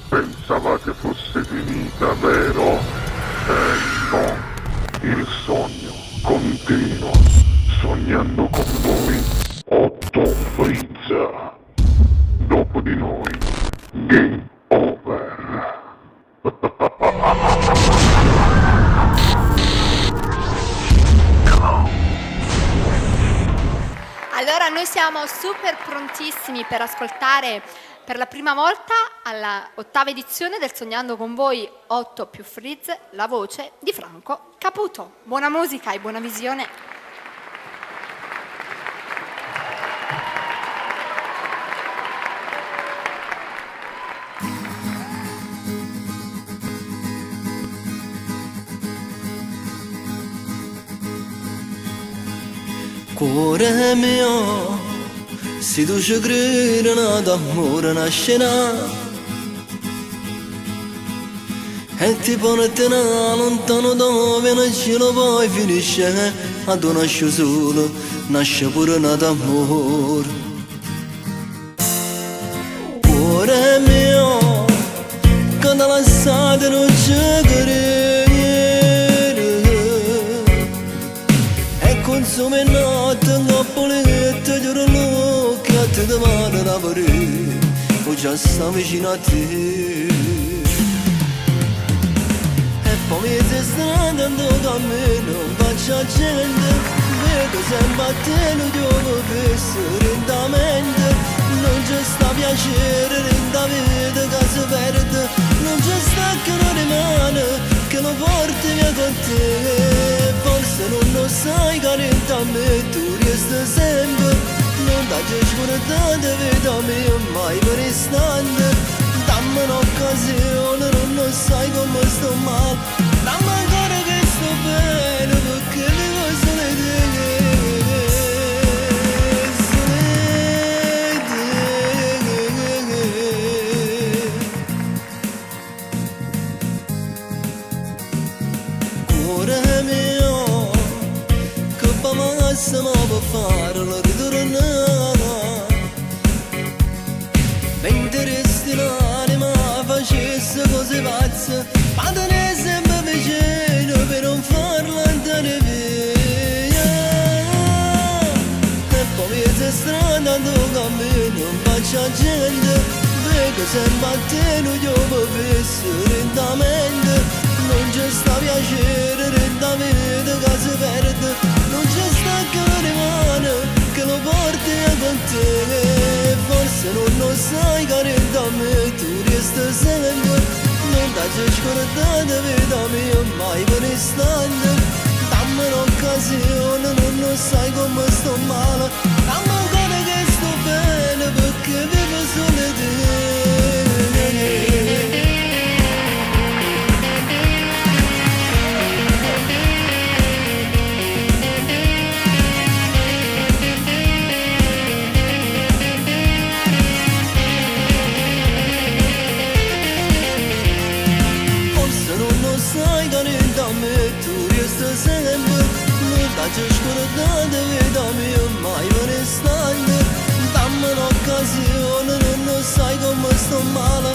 Pensavate fosse finita, vero? No, il sogno continua, sognando con voi, Otto Frizza. Dopo di noi, game over. Allora noi siamo super prontissimi per ascoltare per la prima volta alla 8ª edizione del Sognando con voi 8 più Frizz la voce di Franco Caputo. Buona musica e buona visione. Cuore mio, se tu ci credi d'amore nascerà e ti porti lontano dove non ce lo puoi finisce, ma tu nasci solo, nasce pure d'amore. Cuore mio, che da lasciate non ci credi consumi notte in cappolette, giuro l'occhio e ti domando da morire, o già sta vicino a te. E poi mi stai strandando cammino, faccio a gente, vedo sempre a te, non devo essere lentamente, non c'è sta piacere, renda vita che si perde, non c'è sta che non rimane, che lo porti via con te. Forse non lo sai carente a me, tu resti sempre, non da giocare vita mia mai per istante. Dammi un'occasione, non lo sai come sto male, dammi ancora che sto bene perché vivo solo di te. Cuore mio, che passiamo per fare la ritornata, mentre resti l'anima facesse cose pazze, ma te ne sempre vicino per non farla andare via. E poi mi stai strandando cammino, faccio a gente, vedo sempre a te, non devo essere lentamente. Non c'è sta piacere, renda vita che si perde, non c'è sta che rimane, che lo porti con te. Forse non lo sai carente a me, tu resti sempre, non ti c'è scordata vita mia mai per istante. Dammi un'occasione, non lo sai come sto male, dammi ancora che sto bene perché vivo solo te. Sai carente a me, tu resti sempre, non ti scordate vita mia mai per istante. Dammi un'occasione, non lo sai come sto male,